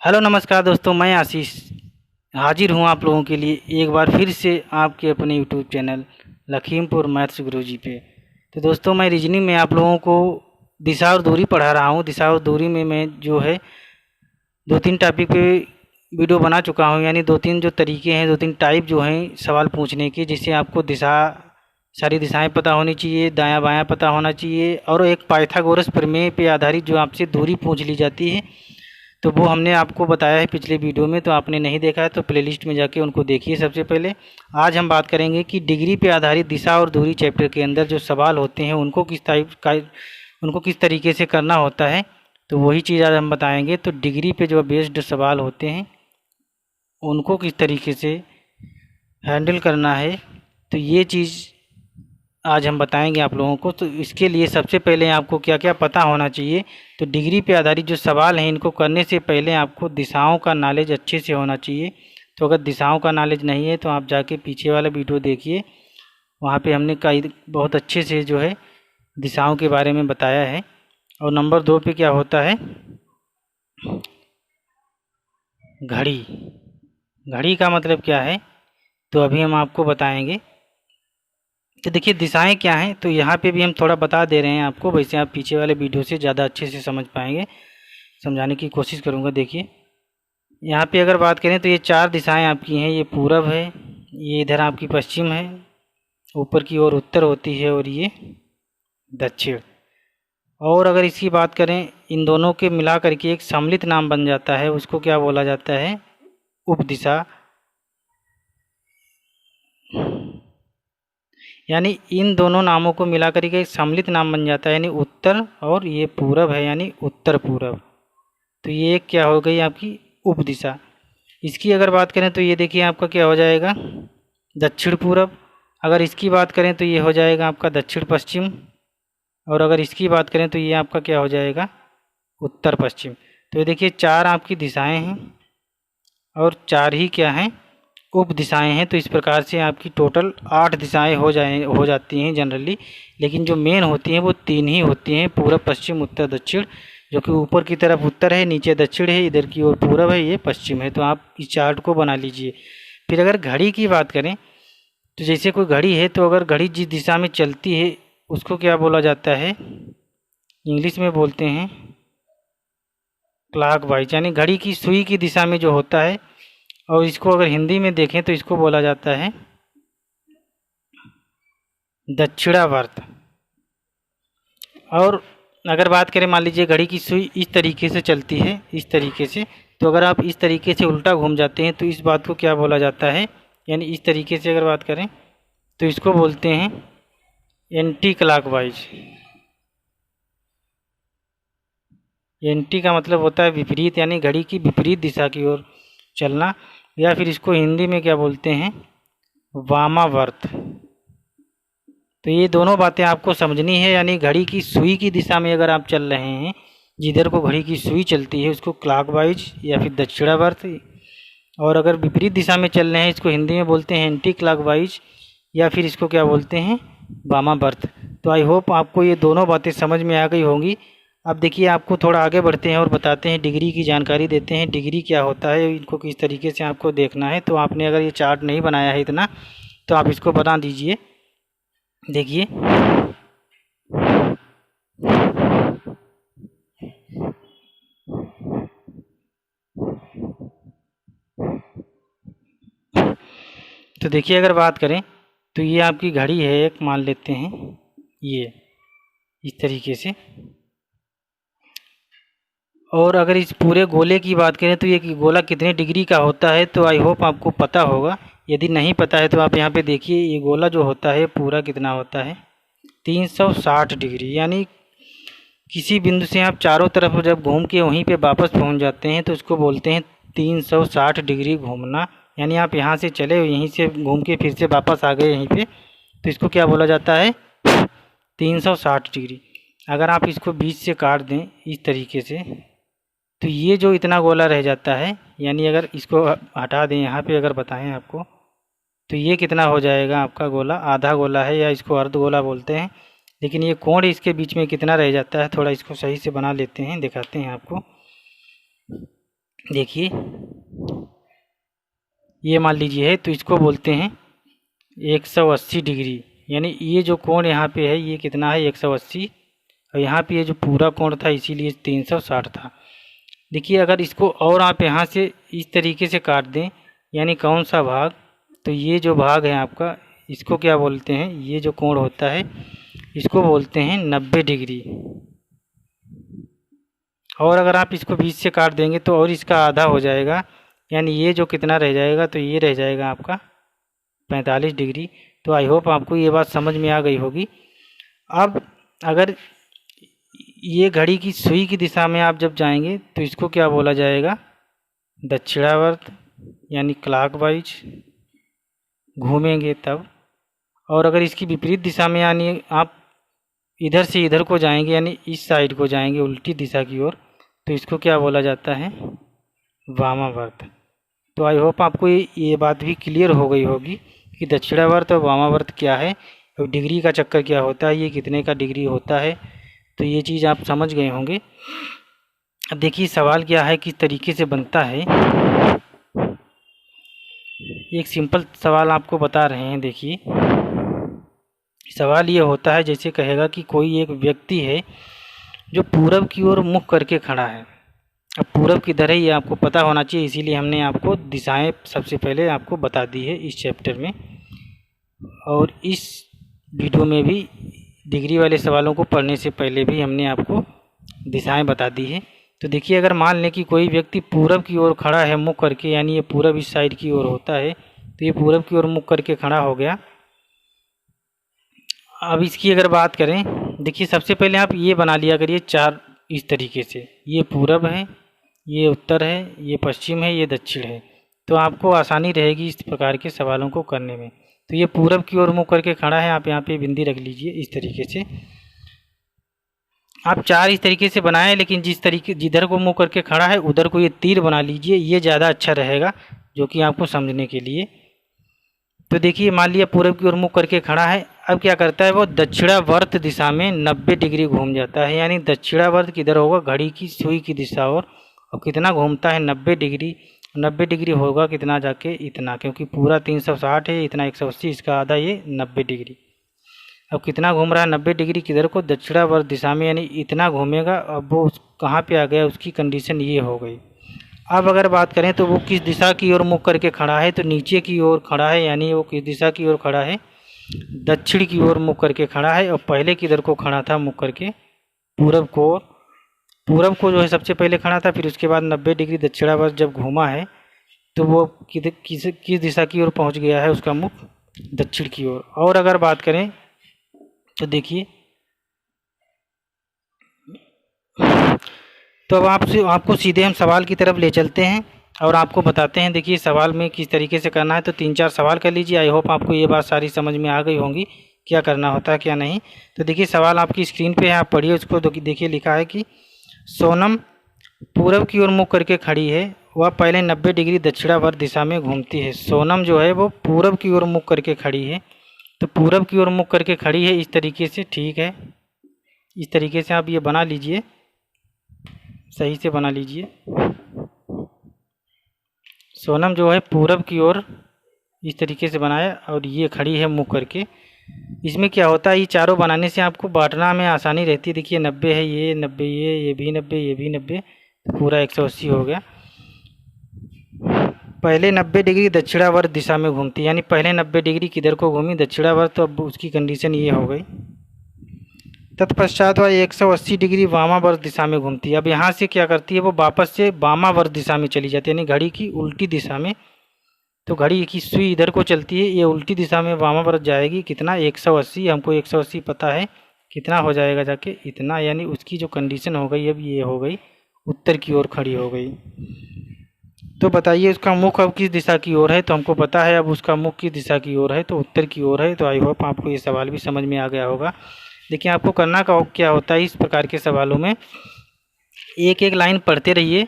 Hello नमस्कार दोस्तों, मैं आशीष हाजिर हूँ आप लोगों के लिए एक बार फिर से आपके अपने यूट्यूब चैनल लखीमपुर मैथ्स गुरुजी पे। तो दोस्तों, मैं रीजनिंग में आप लोगों को दिशा और दूरी पढ़ा रहा हूँ। दिशा और दूरी में मैं जो है दो तीन टॉपिक पे वीडियो बना चुका हूँ, यानी दो तीन जो तरीके हैं, दो तीन टाइप जो हैं सवाल पूछने के, जिससे आपको दिशा सारी दिशाएं पता होनी चाहिए, दायां बायां पता होना चाहिए, और एक पाइथागोरस प्रमेय पे आधारित जो आपसे दूरी पूछ ली जाती है तो वो हमने आपको बताया है पिछले वीडियो में। तो आपने नहीं देखा है तो प्लेलिस्ट में जाके उनको देखिए। सबसे पहले आज हम बात करेंगे कि डिग्री पे आधारित दिशा और दूरी चैप्टर के अंदर जो सवाल होते हैं उनको किस तरीके से करना होता है, तो वही चीज़ आज हम बताएंगे। तो डिग्री पे जो बेस्ड सवाल होते हैं उनको किस तरीके से हैंडल करना है, तो ये चीज़ आज हम बताएंगे आप लोगों को। तो इसके लिए सबसे पहले आपको क्या क्या पता होना चाहिए। तो डिग्री पे आधारित जो सवाल हैं इनको करने से पहले आपको दिशाओं का नॉलेज अच्छे से होना चाहिए। तो अगर दिशाओं का नॉलेज नहीं है तो आप जाके पीछे वाला वीडियो देखिए, वहाँ पे हमने कई बहुत अच्छे से जो है दिशाओं के बारे में बताया है। और नंबर 2 पे क्या होता है, घड़ी। घड़ी का मतलब क्या है तो अभी हम आपको बताएंगे। तो देखिए दिशाएं क्या हैं, तो यहाँ पे भी हम थोड़ा बता दे रहे हैं आपको, वैसे आप पीछे वाले वीडियो से ज़्यादा अच्छे से समझ पाएंगे। समझाने की कोशिश करूँगा। देखिए यहाँ पे अगर बात करें तो ये 4 दिशाएं आपकी हैं। ये पूरब है, ये इधर आपकी पश्चिम है, ऊपर की ओर उत्तर होती है, और ये दक्षिण। और अगर इसकी बात करें, इन दोनों के मिला करके एक सम्मिलित नाम बन जाता है, उसको क्या बोला जाता है, उपदिशा। यानी इन दोनों नामों को मिलाकर के एक सम्मिलित नाम बन जाता है, यानी उत्तर, और ये पूरब है यानी उत्तर पूरब। तो ये एक क्या हो गई आपकी उपदिशा। इसकी अगर बात करें तो ये देखिए आपका क्या हो जाएगा, दक्षिण पूरब। अगर इसकी बात करें तो ये हो जाएगा आपका दक्षिण पश्चिम। और अगर इसकी बात करें तो ये आपका क्या हो जाएगा, उत्तर पश्चिम। तो ये देखिए 4 आपकी दिशाएं हैं और 4 ही क्या हैं, उप दिशाएँ हैं। तो इस प्रकार से आपकी टोटल 8 दिशाएँ हो जाती हैं जनरली, लेकिन जो मेन होती हैं वो 3 ही होती हैं, पूरब पश्चिम उत्तर दक्षिण। जो कि ऊपर की तरफ उत्तर है, नीचे दक्षिण है, इधर की ओर पूरब है, ये पश्चिम है। तो आप इस चार्ट को बना लीजिए। फिर अगर घड़ी की बात करें तो जैसे कोई घड़ी है, तो अगर घड़ी जिस दिशा में चलती है उसको क्या बोला जाता है, इंग्लिश में बोलते हैं क्लॉक वाइज, यानी घड़ी की सुई की दिशा में जो होता है। और इसको अगर हिंदी में देखें तो इसको बोला जाता है दक्षिणावर्त। और अगर बात करें, मान लीजिए घड़ी की सुई इस तरीके से चलती है, इस तरीके से, तो अगर आप इस तरीके से उल्टा घूम जाते हैं तो इस बात को क्या बोला जाता है, यानी इस तरीके से अगर बात करें तो इसको बोलते हैं एंटी क्लॉकवाइज। एंटी का मतलब होता है विपरीत, यानी घड़ी की विपरीत दिशा की ओर चलना, या फिर इसको हिंदी में क्या बोलते हैं, वामावर्त। तो ये दोनों बातें आपको समझनी है। यानी घड़ी की सुई की दिशा में अगर आप चल रहे हैं, जिधर को घड़ी की सुई चलती है उसको क्लॉकवाइज या फिर दक्षिणावर्त, और अगर विपरीत दिशा में चल रहे हैं इसको हिंदी में बोलते हैं एंटी क्लॉकवाइज, या फिर इसको क्या बोलते हैं, वामावर्त। तो आई होप आपको ये दोनों बातें समझ में आ गई होंगी। अब देखिए आपको थोड़ा आगे बढ़ते हैं और बताते हैं, डिग्री की जानकारी देते हैं, डिग्री क्या होता है, इनको किस तरीके से आपको देखना है। तो आपने अगर ये चार्ट नहीं बनाया है इतना, तो आप इसको बना दीजिए। देखिए तो देखिए अगर बात करें तो ये आपकी घड़ी है, एक मान लेते हैं ये इस तरीके से। और अगर इस पूरे गोले की बात करें तो ये गोला कितने डिग्री का होता है, तो आई होप आपको पता होगा। यदि नहीं पता है तो आप यहाँ पे देखिए, ये गोला जो होता है पूरा कितना होता है, 360 डिग्री। यानी किसी बिंदु से आप चारों तरफ जब घूम के वहीं पे वापस पहुँच जाते हैं तो उसको बोलते हैं 360 डिग्री घूमना। यानी आप यहाँ से चले, यहीं से घूम के फिर से वापस आ गए यहीं पे, तो इसको क्या बोला जाता है, 360 डिग्री। अगर आप इसको बीच से काट दें इस तरीके से, तो ये जो इतना गोला रह जाता है, यानी अगर इसको हटा दें यहाँ पे, अगर बताएं आपको, तो ये कितना हो जाएगा आपका गोला, आधा गोला है, या इसको अर्ध गोला बोलते हैं। लेकिन ये कोण इसके बीच में कितना रह जाता है, थोड़ा इसको सही से बना लेते हैं, दिखाते हैं आपको। देखिए ये मान लीजिए है, तो इसको बोलते हैं 180 डिग्री। यानी ये जो कोण यहाँ पे है ये कितना है, 180, और यहाँ पे ये जो पूरा कोण था इसीलिए 360 था। देखिए अगर इसको और आप यहाँ से इस तरीके से काट दें, यानी कौन सा भाग, तो ये जो भाग है आपका, इसको क्या बोलते हैं, ये जो कोण होता है इसको बोलते हैं 90 डिग्री। और अगर आप इसको बीच से काट देंगे तो और इसका आधा हो जाएगा, यानी ये जो कितना रह जाएगा, तो ये रह जाएगा आपका 45 डिग्री। तो आई होप आपको ये बात समझ में आ गई होगी। अब अगर ये घड़ी की सुई की दिशा में आप जब जाएंगे तो इसको क्या बोला जाएगा, दक्षिणावर्त, यानी क्लॉकवाइज घूमेंगे तब। और अगर इसकी विपरीत दिशा में, यानी आप इधर से इधर को जाएंगे, यानी इस साइड को जाएंगे उल्टी दिशा की ओर, तो इसको क्या बोला जाता है, वामावर्त। तो आई होप आपको ये बात भी क्लियर हो गई होगी कि दक्षिणावर्त और वामावर्त क्या है और डिग्री का चक्कर क्या होता है, ये कितने का डिग्री होता है। तो ये चीज़ आप समझ गए होंगे। अब देखिए सवाल क्या है, किस तरीके से बनता है। एक सिंपल सवाल आपको बता रहे हैं। देखिए सवाल ये होता है, जैसे कहेगा कि कोई एक व्यक्ति है जो पूरब की ओर मुख करके खड़ा है। अब पूरब किधर है ये आपको पता होना चाहिए, इसीलिए हमने आपको दिशाएं सबसे पहले आपको बता दी है इस चैप्टर में। और इस वीडियो में भी डिग्री वाले सवालों को पढ़ने से पहले भी हमने आपको दिशाएं बता दी है। तो देखिए अगर मान लें कि कोई व्यक्ति पूरब की ओर खड़ा है मुख करके, यानी ये पूरब इस साइड की ओर होता है, तो ये पूरब की ओर मुख करके खड़ा हो गया। अब इसकी अगर बात करें, देखिए सबसे पहले आप ये बना लिया करिए चार इस तरीके से, ये पूरब है, ये उत्तर है, ये पश्चिम है, ये दक्षिण है। तो आपको आसानी रहेगी इस प्रकार के सवालों को करने में। तो ये पूरब की ओर मुख करके खड़ा है, आप यहाँ पे बिंदी रख लीजिए इस तरीके से। आप चार इस तरीके से बनाएं, लेकिन जिधर को मुँह करके खड़ा है उधर को ये तीर बना लीजिए, ये ज़्यादा अच्छा रहेगा जो कि आपको समझने के लिए। तो देखिए मान लिया पूरब की ओर मुँह करके खड़ा है, अब क्या करता है वो दक्षिणावर्त दिशा में 90 डिग्री घूम जाता है। यानी दक्षिणावर्त किधर होगा, घड़ी की सुई की दिशा और कितना घूमता है, 90 डिग्री। 90 डिग्री होगा कितना जाके, इतना, क्योंकि पूरा 360 है, इतना 180, इसका आधा ये 90 डिग्री। अब कितना घूम रहा है, 90 डिग्री किधर को, दक्षिणावर्त दिशा में, यानी इतना घूमेगा। अब वो कहाँ पे आ गया, उसकी कंडीशन ये हो गई। अब अगर बात करें तो वो किस दिशा की ओर मुख करके खड़ा है, तो नीचे की ओर खड़ा है, यानी वो किस दिशा की ओर खड़ा है, दक्षिण की ओर मुख करके खड़ा है। और पहले किधर को खड़ा था, मुख करके पूरब को, पूरब को जो है सबसे पहले खड़ा था, फिर उसके बाद 90 डिग्री दक्षिणावर्त जब घूमा है तो वो किस दिशा की ओर पहुंच गया है, उसका मुख दक्षिण की ओर। और अगर बात करें तो देखिए, तो अब आपको सीधे हम सवाल की तरफ ले चलते हैं और आपको बताते हैं। देखिए सवाल में किस तरीके से करना है, तो 3-4 सवाल कर लीजिए। आई होप आपको ये बात सारी समझ में आ गई होंगी क्या करना होता है क्या नहीं। तो देखिए सवाल आपकी स्क्रीन पे है, आप पढ़िए उसको। देखिए लिखा है कि सोनम पूरब की ओर मुख करके खड़ी है, वह पहले 90 डिग्री दक्षिणावर्त दिशा में घूमती है। सोनम जो है वो पूरब की ओर मुख करके खड़ी है, तो पूरब की ओर मुख करके खड़ी है इस तरीके से, ठीक है। इस तरीके से आप ये बना लीजिए, सही से बना लीजिए। सोनम जो है पूरब की ओर इस तरीके से बनाया और ये खड़ी है मुख करके। इसमें क्या होता है, ये चारों बनाने से आपको बांटना में आसानी रहती है। देखिए 90 है, ये 90, ये भी 90, ये भी 90, तो पूरा 180 हो गया। पहले 90 डिग्री दक्षिणावर्त दिशा में घूमती, यानी पहले 90 डिग्री किधर को घूमी, दक्षिणावर्त। तो अब उसकी कंडीशन ये हो गई। तत्पश्चात वह 180 डिग्री वामावर्त दिशा में घूमती है। अब यहाँ से क्या करती है, वो वापस से वामावर्त दिशा में चली जाती है, यानी घड़ी की उल्टी दिशा में। तो घड़ी की सुई इधर को चलती है, ये उल्टी दिशा में वामावर्त जाएगी। कितना, 180। हमको 180 पता है, कितना हो जाएगा जाके, इतना। यानी उसकी जो कंडीशन हो गई अब ये हो गई, उत्तर की ओर खड़ी हो गई। तो बताइए उसका मुख अब किस दिशा की ओर है, तो हमको पता है अब उसका मुख किस दिशा की ओर है, तो उत्तर की ओर है। तो आई होप आपको ये सवाल भी समझ में आ गया होगा। देखिए आपको करना का क्या होता है, इस प्रकार के सवालों में एक एक लाइन पढ़ते रहिए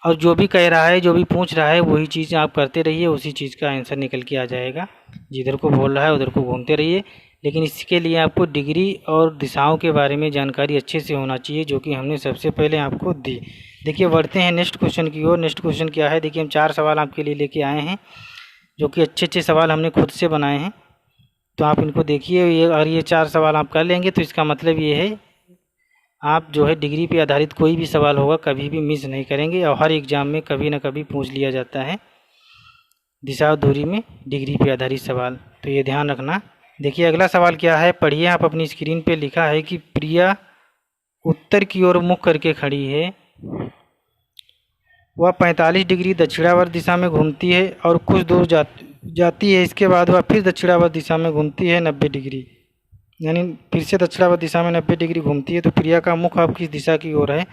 और जो भी कह रहा है, जो भी पूछ रहा है, वही चीज़ आप करते रहिए, उसी चीज़ का आंसर निकल के आ जाएगा। जिधर को बोल रहा है उधर को घूमते रहिए। लेकिन इसके लिए आपको डिग्री और दिशाओं के बारे में जानकारी अच्छे से होना चाहिए, जो कि हमने सबसे पहले आपको दी। देखिए बढ़ते हैं नेक्स्ट क्वेश्चन की ओर। नेक्स्ट क्वेश्चन क्या है, देखिए हम 4 सवाल आपके लिए लेके आए हैं, जो कि अच्छे अच्छे सवाल हमने खुद से बनाए हैं। तो आप इनको देखिए, ये 4 सवाल आप कर लेंगे तो इसका मतलब ये है आप जो है डिग्री पे आधारित कोई भी सवाल होगा कभी भी मिस नहीं करेंगे, और हर एग्ज़ाम में कभी ना कभी पूछ लिया जाता है दिशा और दूरी में डिग्री पे आधारित सवाल, तो ये ध्यान रखना। देखिए अगला सवाल क्या है, पढ़िए आप अपनी स्क्रीन पे। लिखा है कि प्रिया उत्तर की ओर मुख करके खड़ी है, वह 45 डिग्री दक्षिणावर्त दिशा में घूमती है और कुछ दूर जाती है। इसके बाद वह फिर दक्षिणावर्त दिशा में घूमती है 90 डिग्री, यानी फिर से दक्षिणावर्त दिशा में 90 डिग्री घूमती है। तो प्रिया का मुख अब किस दिशा की ओर है?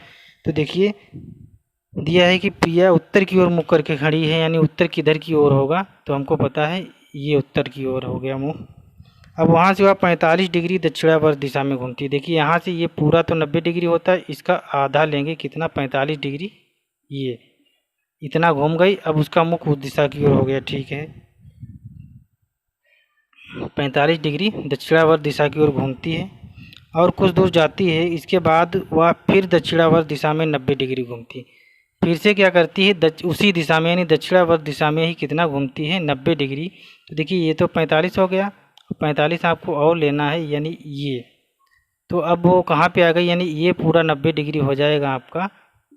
तो देखिए दिया है कि प्रिया उत्तर की ओर मुख करके खड़ी है, यानी उत्तर किधर की ओर होगा? तो हमको पता है ये उत्तर की ओर हो गया मुख। अब वहाँ से वह 45 डिग्री दक्षिणावर्त दिशा में घूमती है। देखिए यहाँ से ये पूरा तो 90 डिग्री होता है, इसका आधा लेंगे, कितना? 45 डिग्री, ये इतना घूम गई। अब उसका मुख उस दिशा की ओर हो गया, ठीक है। 45 डिग्री दक्षिणावर्त दिशा की ओर घूमती है और कुछ दूर जाती है। इसके बाद वह फिर दक्षिणावर्त दिशा में 90 डिग्री घूमती है। फिर से क्या करती है? उसी दिशा में, यानी दक्षिणावर्त दिशा में ही कितना घूमती है? 90 डिग्री। तो देखिए ये तो 45 हो गया, 45 आपको और लेना है, यानी ये। तो अब वो कहाँ पे आ गई? यानी ये पूरा 90 डिग्री हो जाएगा आपका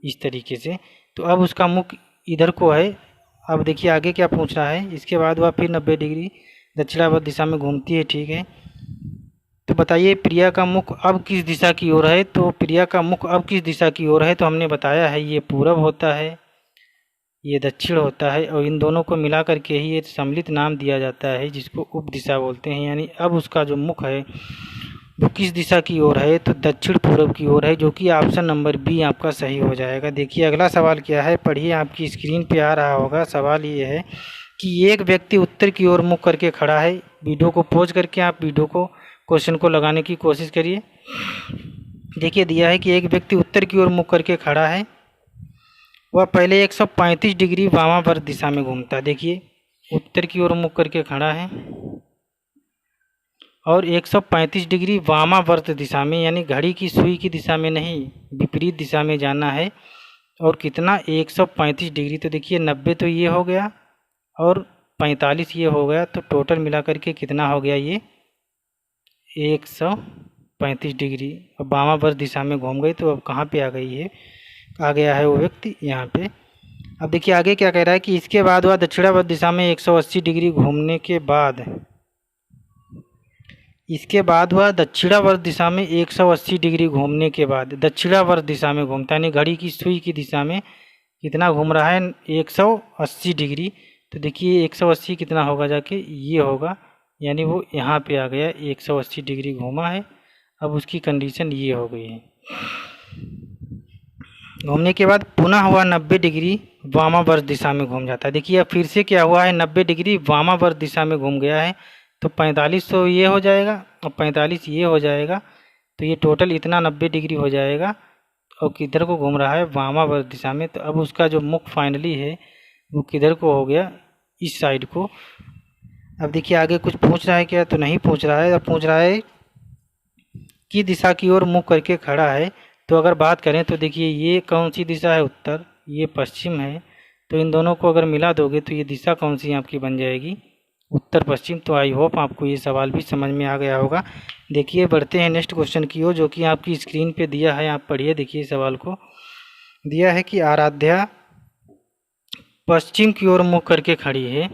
इस तरीके से। तो अब उसका मुख इधर को है। अब देखिए आगे क्या पूछ रहा है, इसके बाद वह फिर 90 डिग्री दक्षिणावर्त दिशा में घूमती है, ठीक है। तो बताइए प्रिया का मुख अब किस दिशा की ओर है? तो प्रिया का मुख अब किस दिशा की ओर है? तो हमने बताया है ये पूरब होता है, ये दक्षिण होता है, और इन दोनों को मिला करके ही ये सम्मिलित नाम दिया जाता है, जिसको उप दिशा बोलते हैं। यानी अब उसका जो मुख है वो किस दिशा की ओर है? तो दक्षिण पूर्व की ओर है, जो कि ऑप्शन नंबर बी आपका सही हो जाएगा। देखिए अगला सवाल क्या है, पढ़िए, आपकी स्क्रीन पे आ रहा होगा। सवाल ये है कि एक व्यक्ति उत्तर की ओर मुख करके खड़ा है। वीडियो को पॉज करके आप वीडियो को क्वेश्चन को लगाने की कोशिश करिए। देखिए दिया है कि एक व्यक्ति उत्तर की ओर मुख करके खड़ा है, वह पहले 135 डिग्री वामावर्त दिशा में घूमता है। देखिए उत्तर की ओर मुख करके खड़ा है और 135 डिग्री वामावर्त दिशा में, यानी घड़ी की सुई की दिशा में नहीं, विपरीत दिशा में जाना है। और कितना? 135 डिग्री। तो देखिए 90 तो ये हो गया और 45 ये हो गया, तो टोटल मिला करके कितना हो गया? ये 135 डिग्री। अब वामावर्त दिशा में घूम गई, तो अब कहाँ पे आ गई है? आ गया है वो व्यक्ति यहाँ पे। अब देखिए आगे क्या कह रहा है कि इसके बाद वह दक्षिणावर्त दिशा में 180 डिग्री घूमने के बाद, इसके बाद वह दक्षिणावर्त दिशा में 180 डिग्री घूमने के बाद दक्षिणावर्त दिशा में घूमता है, यानी घड़ी की सुई की दिशा में कितना घूम रहा है? 180 डिग्री। तो देखिए 180 कितना होगा जाके? ये होगा, यानी वो यहाँ पे आ गया, 180 डिग्री घूमा है। अब उसकी कंडीशन ये हो गई है। घूमने के बाद पुनः हुआ 90 डिग्री वामावर्त दिशा में घूम जाता है। देखिए अब फिर से क्या हुआ है? 90 डिग्री वामावर्त दिशा में घूम गया है। तो 45 तो ये हो जाएगा और 45 ये हो जाएगा, तो ये टोटल इतना 90 डिग्री हो जाएगा। और किधर को घूम रहा है? वामावर्त दिशा में। तो अब उसका जो मुख फाइनली है वो किधर को हो गया? इस साइड को। अब देखिए आगे कुछ पूछ रहा है क्या? तो नहीं पूछ रहा है। अब पूछ रहा है कि दिशा की ओर मुख करके खड़ा है। तो अगर बात करें तो देखिए ये कौन सी दिशा है? उत्तर, ये पश्चिम है। तो इन दोनों को अगर मिला दोगे तो ये दिशा कौन सी आपकी बन जाएगी? उत्तर पश्चिम। तो आई होप आपको ये सवाल भी समझ में आ गया होगा। देखिए बढ़ते हैं नेक्स्ट क्वेश्चन की ओर, जो कि आपकी स्क्रीन पे दिया है, आप पढ़िए। देखिए सवाल को दिया है कि आराध्या पश्चिम की ओर मुख करके खड़ी है,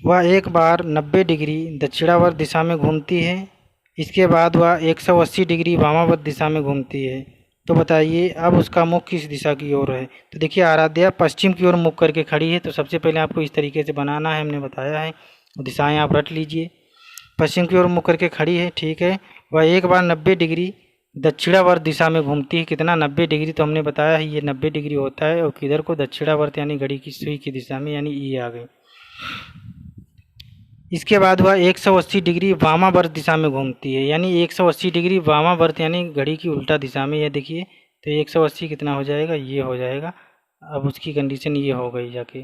वह एक बार 90 डिग्री दक्षिणावर्त दिशा में घूमती है। इसके बाद वह 180 डिग्री वामावर्त दिशा में घूमती है। तो बताइए अब उसका मुख किस दिशा की ओर है? तो देखिए आराध्या पश्चिम की ओर मुख करके खड़ी है। तो सबसे पहले आपको इस तरीके से बनाना है, हमने बताया है, दिशाएं आप रट लीजिए। पश्चिम की ओर मुख करके खड़ी है, ठीक है। वह एक बार 90 डिग्री दक्षिणावर्त दिशा में घूमती है। कितना? 90 डिग्री। तो हमने बताया है ये 90 डिग्री होता है, और किधर को? दक्षिणावर्त, यानी घड़ी की सुई की दिशा में, यानी ये आ गए। इसके बाद वह 180 डिग्री वामावर्त दिशा में घूमती है, यानी 180 डिग्री वामावर्त, यानी घड़ी की उल्टा दिशा में। ये देखिए तो 180 कितना हो जाएगा? ये हो जाएगा। अब उसकी कंडीशन ये हो गई जाके।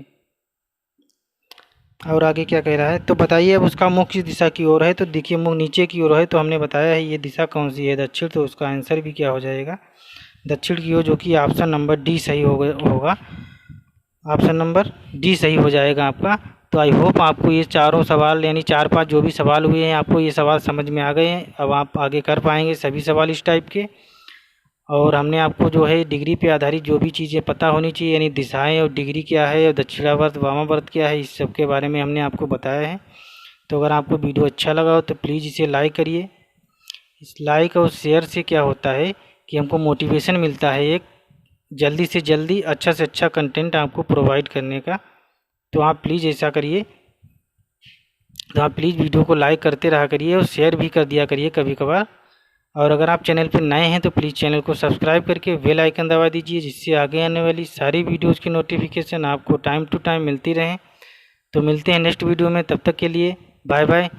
और आगे क्या कह रहा है? तो बताइए अब उसका मुख किस दिशा की ओर है? तो देखिए मुख नीचे की ओर है। तो हमने बताया है ये दिशा कौन सी है? दक्षिण। तो उसका आंसर भी क्या हो जाएगा? दक्षिण की ओर, जो कि ऑप्शन नंबर डी सही होगा। ऑप्शन नंबर डी सही हो जाएगा आपका। तो आई होप आपको ये चारों सवाल यानी 4-5 जो भी सवाल हुए हैं आपको ये सवाल समझ में आ गए हैं। अब आप आगे कर पाएंगे सभी सवाल इस टाइप के। और हमने आपको जो है डिग्री पे आधारित जो भी चीज़ें पता होनी चाहिए, यानी दिशाएं और डिग्री क्या है और दक्षिणावर्त वामावर्त क्या है, इस सब के बारे में हमने आपको बताया है। तो अगर आपको वीडियो अच्छा लगा हो तो प्लीज़ इसे लाइक करिए। इस लाइक और शेयर से क्या होता है कि हमको मोटिवेशन मिलता है एक जल्दी से जल्दी अच्छा से अच्छा कंटेंट आपको प्रोवाइड करने का। तो आप प्लीज़ ऐसा करिए। तो आप प्लीज़ वीडियो को लाइक करते रहा करिए और शेयर भी कर दिया करिए कभी कभार। और अगर आप चैनल पर नए हैं तो प्लीज़ चैनल को सब्सक्राइब करके बेल आइकन दबा दीजिए, जिससे आगे आने वाली सारी वीडियोज़ की नोटिफिकेशन आपको टाइम टू टाइम मिलती रहे। तो मिलते हैं नेक्स्ट वीडियो में, तब तक के लिए बाय बाय।